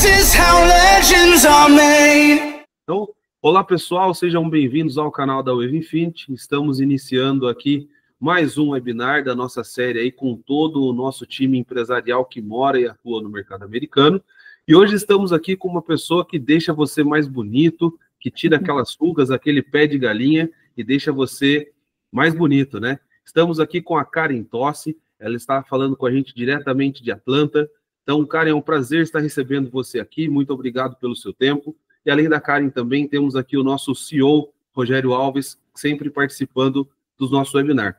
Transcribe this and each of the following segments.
This is how legends are made. Então, olá pessoal, sejam bem-vindos ao canal da Wave Infinity. Estamos iniciando aqui mais um webinar da nossa série aí com todo o nosso time empresarial que mora e atua no mercado americano. E hoje estamos aqui com uma pessoa que deixa você mais bonito, que tira aquelas rugas, aquele pé de galinha e deixa você mais bonito, né? Estamos aqui com a Karen Tossi, ela está falando com a gente diretamente de Atlanta. Então, Karen, é um prazer estar recebendo você aqui, muito obrigado pelo seu tempo. E além da Karen também temos aqui o nosso CEO, Rogério Alves, sempre participando dos nossos webinars.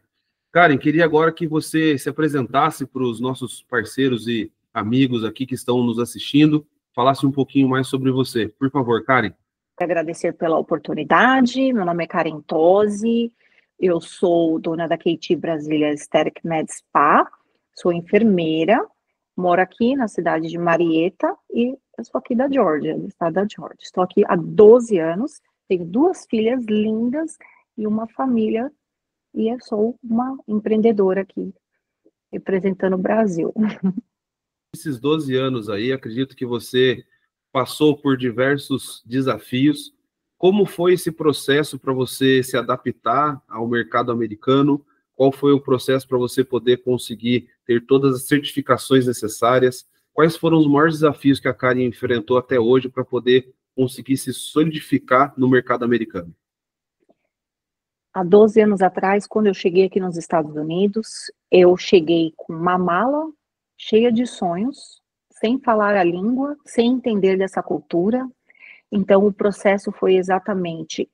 Karen, queria agora que você se apresentasse para os nossos parceiros e amigos aqui que estão nos assistindo, falasse um pouquinho mais sobre você. Por favor, Karen. Agradecer pela oportunidade. Meu nome é Karen Tossi, eu sou dona da KT Brasília Aesthetic Med Spa, sou enfermeira, moro aqui na cidade de Marietta e eu sou aqui da Georgia, do estado da Georgia. Estou aqui há 12 anos, tenho 2 filhas lindas e uma família, e eu sou uma empreendedora aqui, representando o Brasil. Esses 12 anos aí, acredito que você passou por diversos desafios. Como foi esse processo para você se adaptar ao mercado americano? Qual foi o processo para você poder conseguir ter todas as certificações necessárias? Quais foram os maiores desafios que a Karen enfrentou até hoje para poder conseguir se solidificar no mercado americano? Há 12 anos atrás, quando eu cheguei aqui nos Estados Unidos, eu cheguei com uma mala cheia de sonhos, sem falar a língua, sem entender dessa cultura. Então, o processo foi exatamente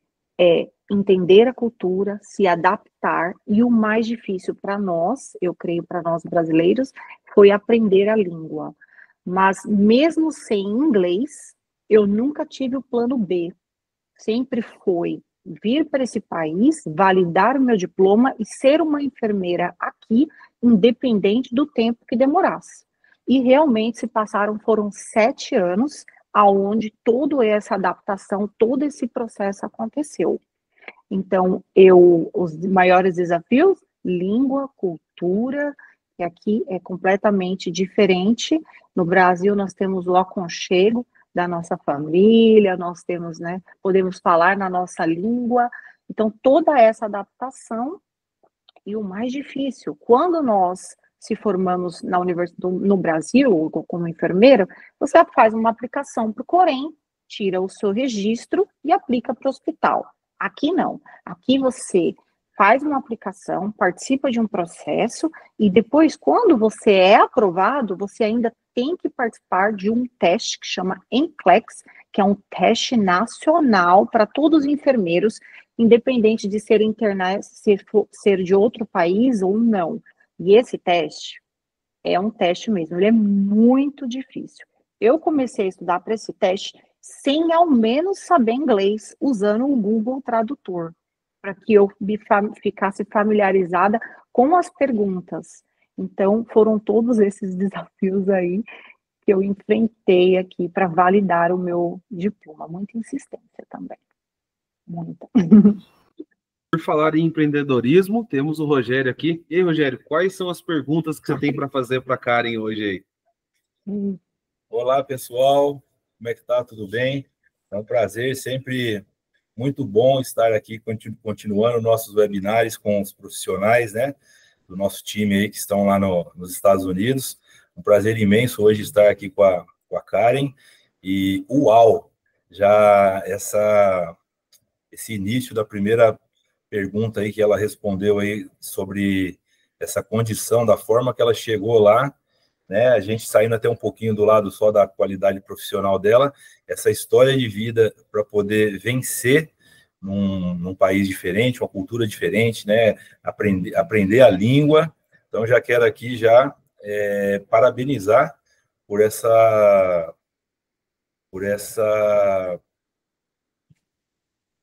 entender a cultura, se adaptar, e o mais difícil para nós, eu creio para nós brasileiros, foi aprender a língua. Mas mesmo sem inglês, eu nunca tive o plano B. Sempre foi vir para esse país, validar o meu diploma e ser uma enfermeira aqui, independente do tempo que demorasse. E realmente foram 7 anos aonde toda essa adaptação, todo esse processo aconteceu. Então, os maiores desafios, língua, cultura, que aqui é completamente diferente. No Brasil, nós temos o aconchego da nossa família, nós temos, né, podemos falar na nossa língua. Então, toda essa adaptação, e o mais difícil, quando nós se formamos na universidade no Brasil, como enfermeira, você faz uma aplicação para o Corém, tira o seu registro e aplica para o hospital. Aqui não. Aqui você faz uma aplicação, participa de um processo e depois, quando você é aprovado, você ainda tem que participar de um teste que chama NCLEX, que é um teste nacional para todos os enfermeiros, independente de ser internado, ser de outro país ou não. E esse teste é um teste mesmo, ele é muito difícil. Eu comecei a estudar para esse teste sem ao menos saber inglês, usando o Google Tradutor, para que eu ficasse familiarizada com as perguntas. Então, foram todos esses desafios aí que eu enfrentei aqui para validar o meu diploma. Muita insistência também. Muita. Por falar em empreendedorismo, temos o Rogério aqui. E aí, Rogério, quais são as perguntas que você tem para fazer para a Karen hoje aí? Olá, pessoal. Como é que tá? Tudo bem? É um prazer, sempre muito bom estar aqui continuando nossos webinars com os profissionais, né, do nosso time aí que estão lá nos Estados Unidos. Um prazer imenso hoje estar aqui com a Karen. E uau, já esse início da primeira pergunta aí que ela respondeu aí sobre essa condição, da forma que ela chegou lá, né? A gente saindo até um pouquinho do lado só da qualidade profissional dela, essa história de vida para poder vencer num país diferente, uma cultura diferente, né? Aprender a língua. Então, já quero aqui parabenizar por essa,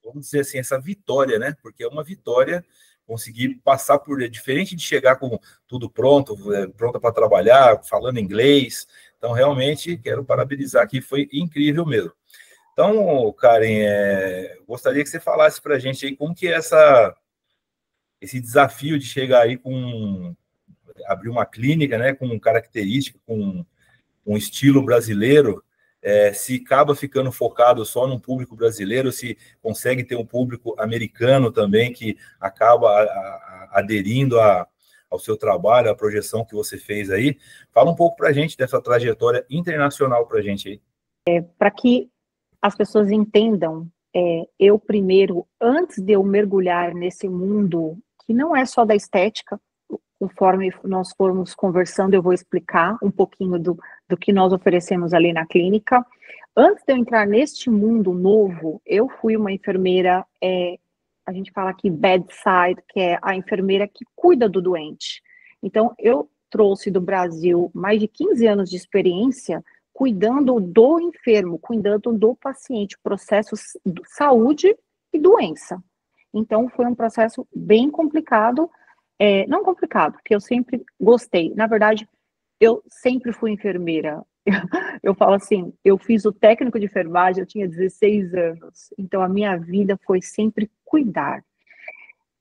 vamos dizer assim, essa vitória, né? Porque é uma vitória conseguir passar por, diferente de chegar com tudo pronto, pronta para trabalhar, falando inglês. Então, realmente, quero parabenizar aqui, foi incrível mesmo. Então, Karen, gostaria que você falasse para a gente aí como que é esse desafio de chegar aí abrir uma clínica, né, com característica, com um estilo brasileiro, se acaba ficando focado só no público brasileiro, se consegue ter um público americano também que acaba aderindo ao seu trabalho, à projeção que você fez aí. Fala um pouco para a gente dessa trajetória internacional para a gente aí. Para que as pessoas entendam, eu primeiro, antes de eu mergulhar nesse mundo, que não é só da estética, conforme nós formos conversando, eu vou explicar um pouquinho do que nós oferecemos ali na clínica. Antes de eu entrar neste mundo novo, eu fui uma enfermeira, a gente fala aqui bedside, que é a enfermeira que cuida do doente. Então, eu trouxe do Brasil mais de 15 anos de experiência cuidando do enfermo, cuidando do paciente, processos de saúde e doença. Então, foi um processo bem complicado, não complicado, porque eu sempre gostei. Na verdade, eu sempre fui enfermeira. Eu falo assim, eu fiz o técnico de enfermagem, eu tinha 16 anos. Então, a minha vida foi sempre cuidar.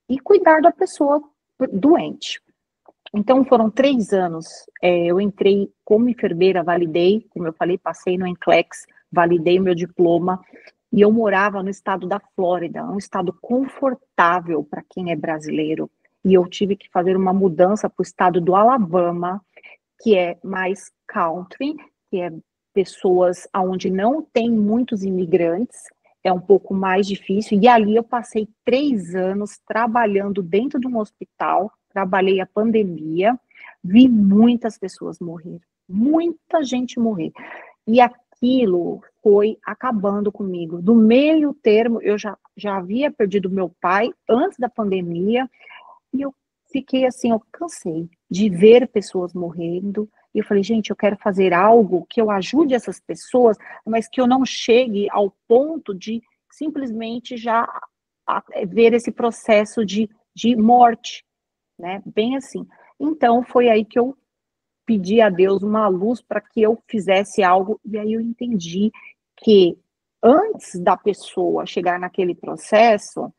E cuidar da pessoa doente. Então, foram 3 anos. Eu entrei como enfermeira, validei, como eu falei, passei no NCLEX, validei meu diploma. E eu morava no estado da Flórida, um estado confortável para quem é brasileiro. E eu tive que fazer uma mudança para o estado do Alabama, que é mais country, que é pessoas onde não tem muitos imigrantes, é um pouco mais difícil. E ali eu passei 3 anos trabalhando dentro de um hospital, trabalhei a pandemia, vi muitas pessoas morrer, muita gente morrer. E aquilo foi acabando comigo. Do meio termo, eu já havia perdido meu pai antes da pandemia, e eu fiquei assim, eu cansei de ver pessoas morrendo, e eu falei, gente, eu quero fazer algo que eu ajude essas pessoas, mas que eu não chegue ao ponto de simplesmente já ver esse processo de morte, né? Bem assim. Então, foi aí que eu pedi a Deus uma luz para que eu fizesse algo, e aí eu entendi que antes da pessoa chegar naquele processo,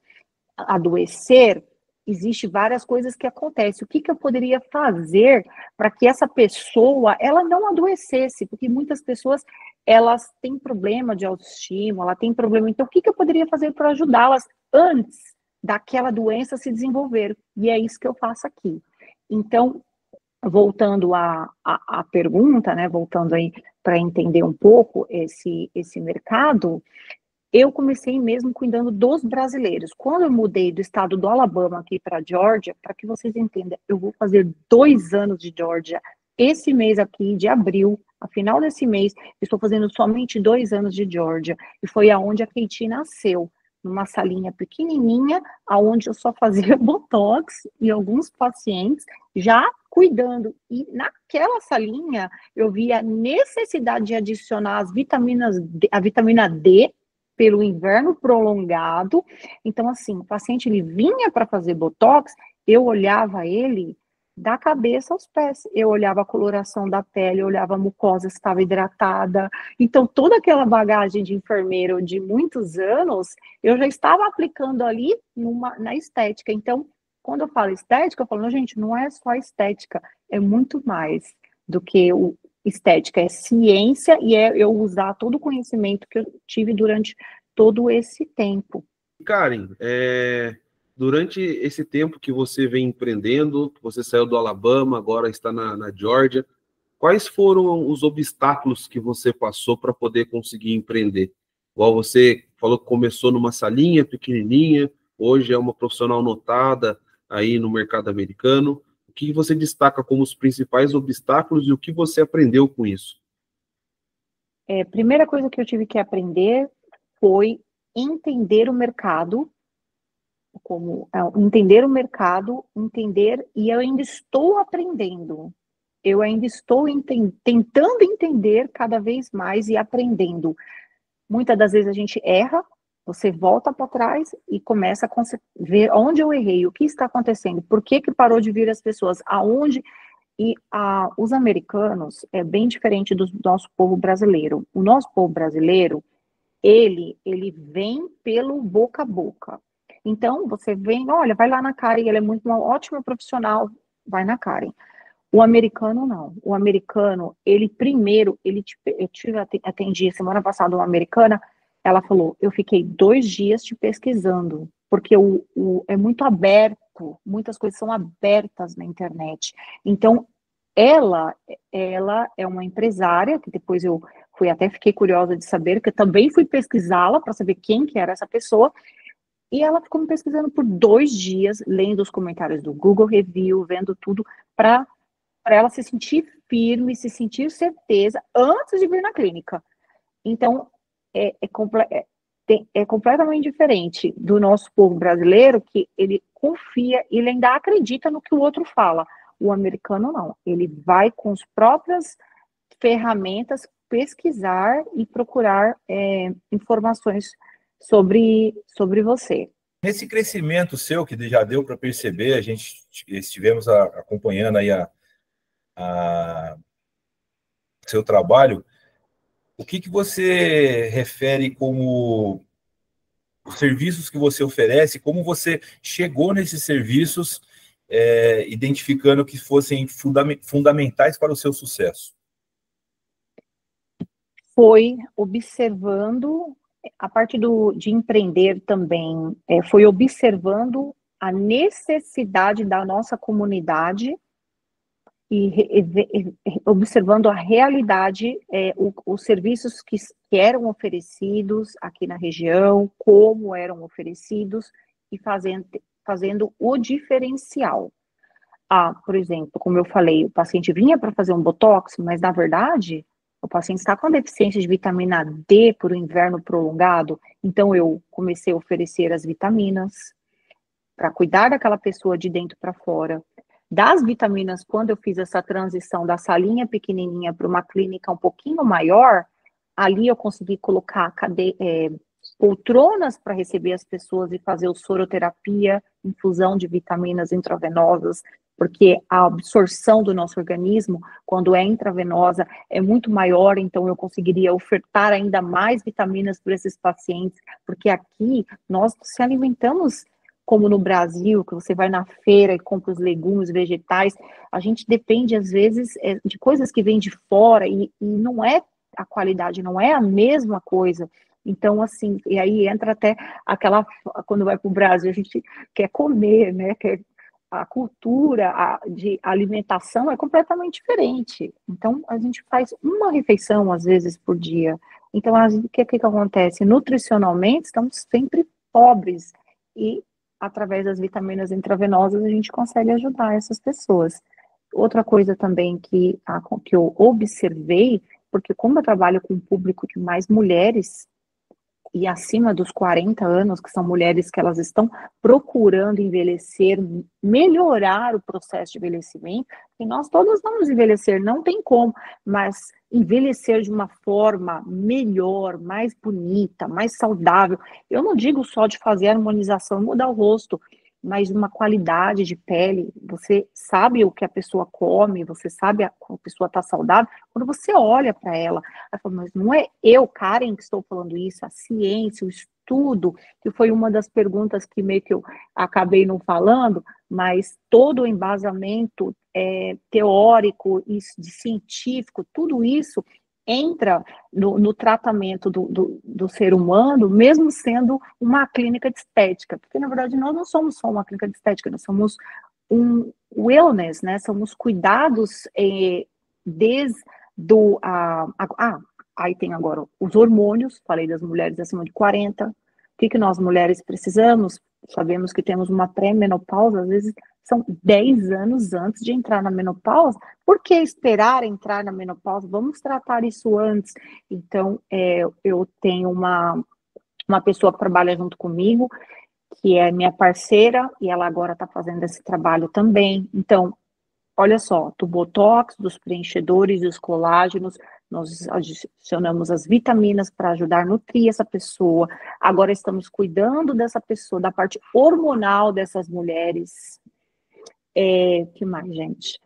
adoecer, existe várias coisas que acontecem. O que eu poderia fazer para que essa pessoa, ela não adoecesse? Porque muitas pessoas, elas têm problema de autoestima, ela tem problema. Então, o que eu poderia fazer para ajudá-las antes daquela doença se desenvolver? E é isso que eu faço aqui. Então, voltando à pergunta, né, voltando aí para entender um pouco esse mercado, eu comecei mesmo cuidando dos brasileiros. Quando eu mudei do estado do Alabama aqui para a Geórgia, para que vocês entendam, eu vou fazer 2 anos de Geórgia esse mês aqui, de abril, a final desse mês, estou fazendo somente 2 anos de Geórgia. E foi aonde a Keiti nasceu, numa salinha pequenininha, aonde eu só fazia botox e alguns pacientes já cuidando. E naquela salinha, eu via a necessidade de adicionar as vitaminas, a vitamina D, pelo inverno prolongado. Então, assim, o paciente ele vinha para fazer botox, eu olhava ele da cabeça aos pés. Eu olhava a coloração da pele, eu olhava a mucosa se estava hidratada. Então, toda aquela bagagem de enfermeiro de muitos anos, eu já estava aplicando ali na estética. Então, quando eu falo estética, eu falo, não, gente, não é só estética, é muito mais do que estética, é ciência e é eu usar todo o conhecimento que eu tive durante todo esse tempo. Karen, durante esse tempo que você vem empreendendo, você saiu do Alabama, agora está na Geórgia, quais foram os obstáculos que você passou para poder conseguir empreender? Igual você falou que começou numa salinha pequenininha, hoje é uma profissional notada aí no mercado americano. O que você destaca como os principais obstáculos e o que você aprendeu com isso? Primeira coisa que eu tive que aprender foi entender o mercado, e eu ainda estou aprendendo. Eu ainda estou tentando entender cada vez mais e aprendendo. Muitas das vezes a gente erra, você volta para trás e começa a ver onde eu errei, o que está acontecendo, por que parou de vir as pessoas, aonde. E os americanos é bem diferente do nosso povo brasileiro. O nosso povo brasileiro, ele vem pelo boca a boca. Então, você vem, olha, vai lá na Karen, ela é uma ótima profissional, vai na Karen. O americano não. O americano, ele primeiro, atendi semana passada uma americana, ela falou, eu fiquei 2 dias te pesquisando, porque é muito aberto, muitas coisas são abertas na internet. Então, ela é uma empresária, que depois eu fiquei curiosa de saber, que eu também fui pesquisá-la para saber quem que era essa pessoa, e ela ficou me pesquisando por 2 dias, lendo os comentários do Google Review, vendo tudo, para ela se sentir firme, se sentir certeza, antes de vir na clínica. Então, é completamente diferente do nosso povo brasileiro, que ele confia e ele ainda acredita no que o outro fala. O americano não, ele vai com as próprias ferramentas pesquisar e procurar informações sobre você. Nesse crescimento seu, que já deu para perceber, a gente estivemos acompanhando aí seu trabalho, o que você refere como os serviços que você oferece, como você chegou nesses serviços, identificando que fossem fundamentais para o seu sucesso? Foi observando, a parte de empreender também, foi observando a necessidade da nossa comunidade e observando a realidade, os serviços que eram oferecidos aqui na região, como eram oferecidos, e fazendo o diferencial. Por exemplo, como eu falei, o paciente vinha para fazer um botox, mas na verdade o paciente está com deficiência de vitamina D por um inverno prolongado, então eu comecei a oferecer as vitaminas para cuidar daquela pessoa de dentro para fora. Das vitaminas, quando eu fiz essa transição da salinha pequenininha para uma clínica um pouquinho maior, ali eu consegui colocar poltronas para receber as pessoas e fazer o soroterapia, infusão de vitaminas intravenosas, porque a absorção do nosso organismo, quando é intravenosa, é muito maior, então eu conseguiria ofertar ainda mais vitaminas para esses pacientes, porque aqui nós se alimentamos como no Brasil, que você vai na feira e compra os legumes, vegetais, a gente depende, às vezes, de coisas que vêm de fora, e não é a qualidade, não é a mesma coisa. Então, assim, e aí entra até quando vai para o Brasil, a gente quer comer, né, a cultura de alimentação é completamente diferente. Então, a gente faz uma refeição, às vezes, por dia. Então, o que acontece? Nutricionalmente, estamos sempre pobres. E, através das vitaminas intravenosas, a gente consegue ajudar essas pessoas. Outra coisa também que eu observei, porque como eu trabalho com um público de mais mulheres, e acima dos 40 anos, que são mulheres que elas estão procurando envelhecer, melhorar o processo de envelhecimento, e nós todos vamos envelhecer, não tem como, mas envelhecer de uma forma melhor, mais bonita, mais saudável. Eu não digo só de fazer harmonização, mudar o rosto, mas uma qualidade de pele. Você sabe o que a pessoa come, você sabe como a pessoa está saudável, quando você olha para ela, fala, mas não é eu, Karen, que estou falando isso, a ciência, o estudo, que foi uma das perguntas que meio que eu acabei não falando, mas todo o embasamento teórico e científico, tudo isso entra no tratamento do ser humano, mesmo sendo uma clínica de estética, porque na verdade nós não somos só uma clínica de estética, nós somos um wellness, né? Somos cuidados aí tem agora os hormônios, falei das mulheres acima de 40, o que nós mulheres precisamos? Sabemos que temos uma pré-menopausa, às vezes são 10 anos antes de entrar na menopausa. Por que esperar entrar na menopausa? Vamos tratar isso antes. Então, eu tenho uma pessoa que trabalha junto comigo, que é minha parceira, e ela agora está fazendo esse trabalho também. Então, olha só, do botox, dos preenchedores, dos colágenos, nós adicionamos as vitaminas para ajudar a nutrir essa pessoa. Agora estamos cuidando dessa pessoa, da parte hormonal dessas mulheres. Que mais, gente?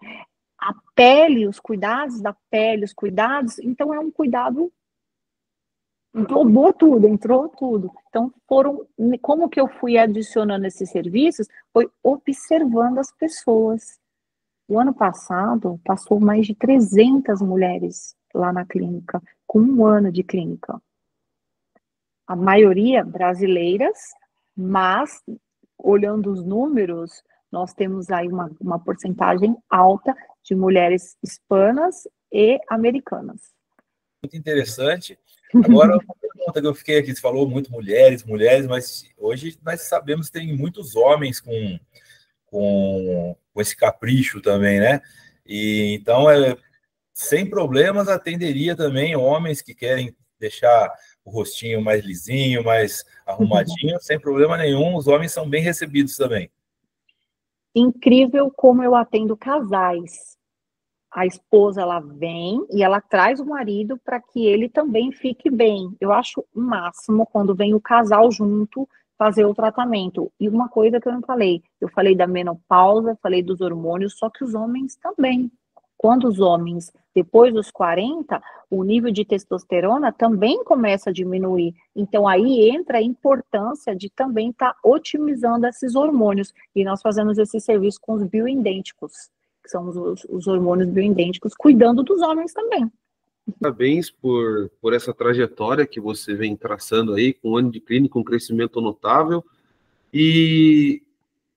A pele, os cuidados da pele, então é um cuidado, entrou tudo. Então como que eu fui adicionando esses serviços? Foi observando as pessoas. O ano passado, passou mais de 300 mulheres lá na clínica, com 1 ano de clínica. A maioria brasileiras, mas, olhando os números, nós temos aí uma porcentagem alta de mulheres hispanas e americanas. Muito interessante. Agora, uma pergunta que eu fiquei aqui, você falou muito mulheres, mas hoje nós sabemos que tem muitos homens com esse capricho também, né? E então, sem problemas, atenderia também homens que querem deixar o rostinho mais lisinho, mais arrumadinho, sem problema nenhum, os homens são bem recebidos também. Incrível como eu atendo casais. A esposa, ela vem e ela traz o marido para que ele também fique bem. Eu acho o máximo quando vem o casal junto fazer o tratamento. E uma coisa que eu não falei, eu falei da menopausa, falei dos hormônios, só que os homens também. Quando os homens, depois dos 40, o nível de testosterona também começa a diminuir. Então, aí entra a importância de também estar otimizando esses hormônios. E nós fazemos esse serviço com os bioidênticos, que são os hormônios bioidênticos, cuidando dos homens também. Parabéns por essa trajetória que você vem traçando aí, com 1 ano de clínica, um crescimento notável. E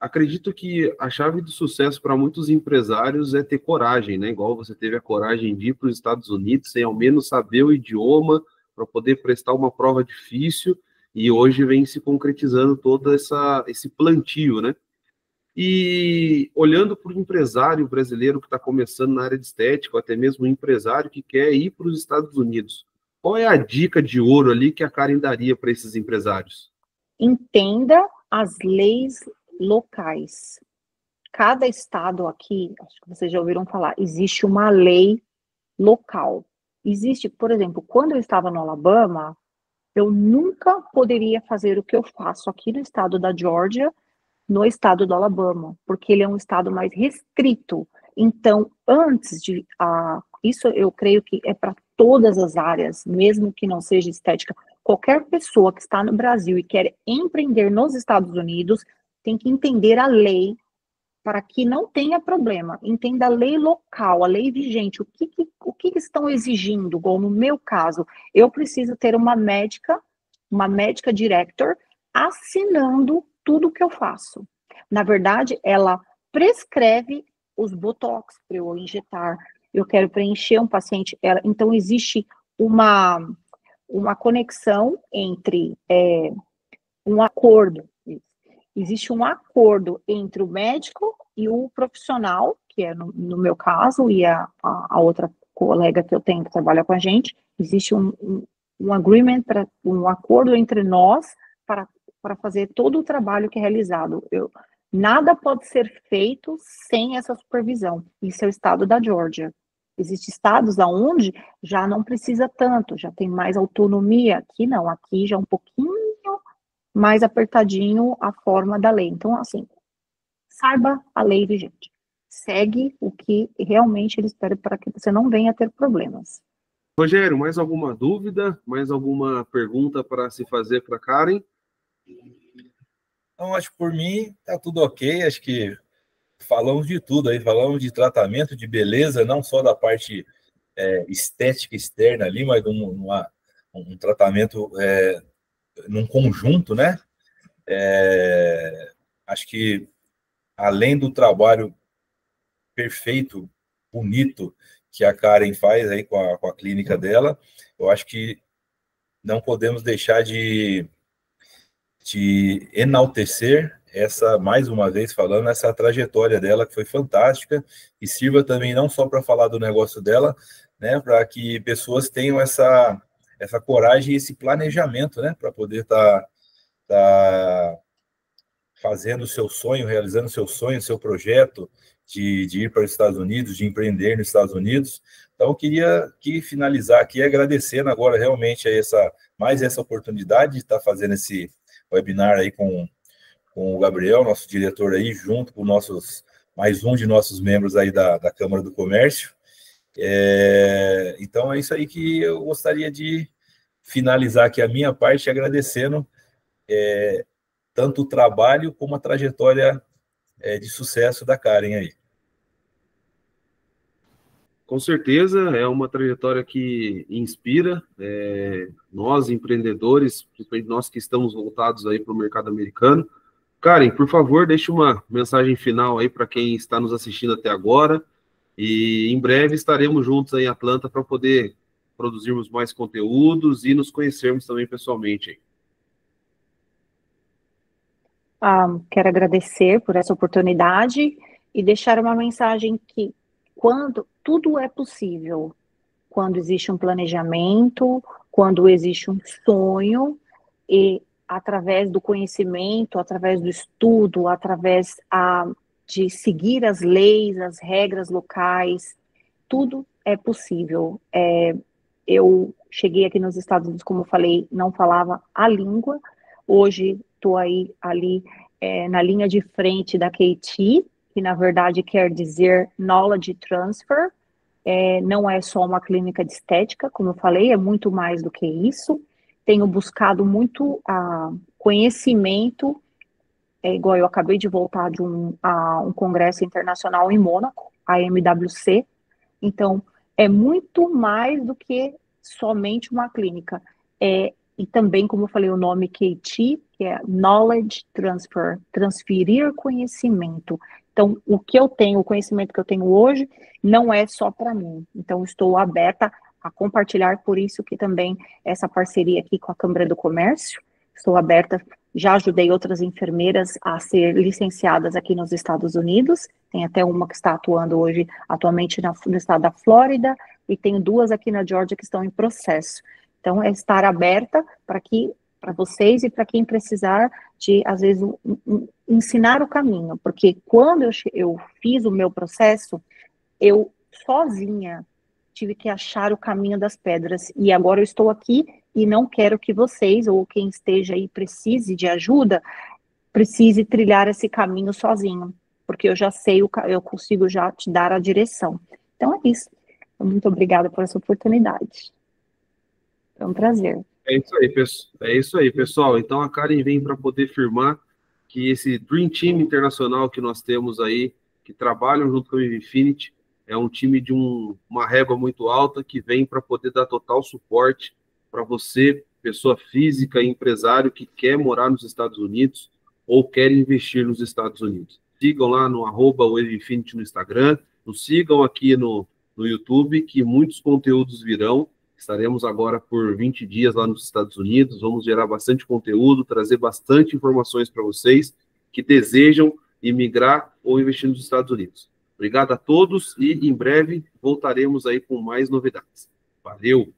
acredito que a chave do sucesso para muitos empresários é ter coragem, né? Igual você teve a coragem de ir para os Estados Unidos, sem ao menos saber o idioma, para poder prestar uma prova difícil, e hoje vem se concretizando todo esse plantio, né? E olhando para o empresário brasileiro que está começando na área de estética, ou até mesmo um empresário que quer ir para os Estados Unidos, qual é a dica de ouro ali que a Karen daria para esses empresários? Entenda as leis locais. Cada estado aqui, acho que vocês já ouviram falar, existe uma lei local. Existe, por exemplo, quando eu estava no Alabama, eu nunca poderia fazer o que eu faço aqui no estado da Geórgia, no estado do Alabama, porque ele é um estado mais restrito. Então, isso eu creio que é para todas as áreas, mesmo que não seja estética. Qualquer pessoa que está no Brasil e quer empreender nos Estados Unidos tem que entender a lei para que não tenha problema. Entenda a lei local, a lei vigente, o que estão exigindo, igual no meu caso, eu preciso ter uma médica director, assinando tudo que eu faço. Na verdade, ela prescreve os botox para eu injetar, eu quero preencher um paciente, então existe uma conexão entre um acordo. Existe um acordo entre o médico e o profissional, que é no meu caso, e a outra colega que eu tenho que trabalha com a gente, existe um agreement, um acordo entre nós para fazer todo o trabalho que é realizado. Nada pode ser feito sem essa supervisão. Isso é o estado da Geórgia. Existem estados onde já não precisa tanto, já tem mais autonomia. Aqui não, aqui já é um pouquinho mais apertadinho a forma da lei. Então, assim, saiba a lei vigente. Segue o que realmente eles pedem para que você não venha ter problemas. Rogério, mais alguma dúvida? Mais alguma pergunta para se fazer para a Karen? Então, acho que por mim está tudo ok. Acho que falamos de tudo aí, falamos de tratamento, de beleza, não só da parte estética externa ali, mas um tratamento num conjunto, né? Acho que além do trabalho perfeito, bonito, que a Karen faz aí com a clínica dela, eu acho que não podemos deixar de enaltecer mais uma vez falando, essa trajetória dela, que foi fantástica, e sirva também não só para falar do negócio dela, né, para que pessoas tenham essa coragem e esse planejamento, né, para poder estar fazendo o seu sonho, realizando o seu sonho, seu projeto de ir para os Estados Unidos, de empreender nos Estados Unidos. Então, eu queria finalizar aqui agradecendo agora realmente mais essa oportunidade de estar fazendo esse webinar aí com o Gabriel, nosso diretor aí, junto com mais um de nossos membros aí da Câmara do Comércio. Então, é isso aí que eu gostaria de finalizar aqui a minha parte, agradecendo tanto o trabalho como a trajetória de sucesso da Karen aí. Com certeza, é uma trajetória que inspira nós, empreendedores, principalmente nós que estamos voltados aí para o mercado americano. Karen, por favor, deixe uma mensagem final aí para quem está nos assistindo até agora, e em breve estaremos juntos aí em Atlanta para poder produzirmos mais conteúdos e nos conhecermos também pessoalmente. Quero agradecer por essa oportunidade e deixar uma mensagem que quando tudo é possível, quando existe um planejamento, quando existe um sonho, e através do conhecimento, através do estudo, através de seguir as leis, as regras locais, tudo é possível. Eu cheguei aqui nos Estados Unidos, como eu falei, não falava a língua. Hoje estou ali na linha de frente da KT, que na verdade quer dizer Knowledge Transfer. Não é só uma clínica de estética, como eu falei, é muito mais do que isso. Tenho buscado muito conhecimento, igual eu acabei de voltar de um congresso internacional em Mônaco, a MWC. Então, é muito mais do que somente uma clínica. E também, como eu falei, o nome KT, que é Knowledge Transfer, transferir conhecimento. Então, o conhecimento que eu tenho hoje, não é só para mim. Então, estou aberta a compartilhar, por isso que também essa parceria aqui com a Câmara do Comércio, estou aberta, já ajudei outras enfermeiras a ser licenciadas aqui nos Estados Unidos, tem até uma que está atuando hoje, atualmente no estado da Flórida, e tenho 2 aqui na Geórgia que estão em processo. Então, é estar aberta para vocês e para quem precisar de, às vezes, ensinar o caminho, porque quando eu fiz o meu processo, eu sozinha tive que achar o caminho das pedras, e agora eu estou aqui e não quero que vocês, ou quem esteja aí precise de ajuda, precise trilhar esse caminho sozinho, porque eu já sei, eu consigo já te dar a direção. Então é isso. Muito obrigada por essa oportunidade. É um prazer. É isso aí, pessoal. Então a Karen vem para poder firmar que esse Dream Team internacional que nós temos aí, que trabalham junto com a Infinity, é um time de uma régua muito alta que vem para poder dar total suporte para você, pessoa física e empresário que quer morar nos Estados Unidos ou quer investir nos Estados Unidos. Sigam lá no @Infinity no Instagram, nos sigam aqui no YouTube, que muitos conteúdos virão. Estaremos agora por 20 dias lá nos Estados Unidos, vamos gerar bastante conteúdo, trazer bastante informações para vocês que desejam imigrar ou investir nos Estados Unidos. Obrigado a todos e em breve voltaremos aí com mais novidades. Valeu!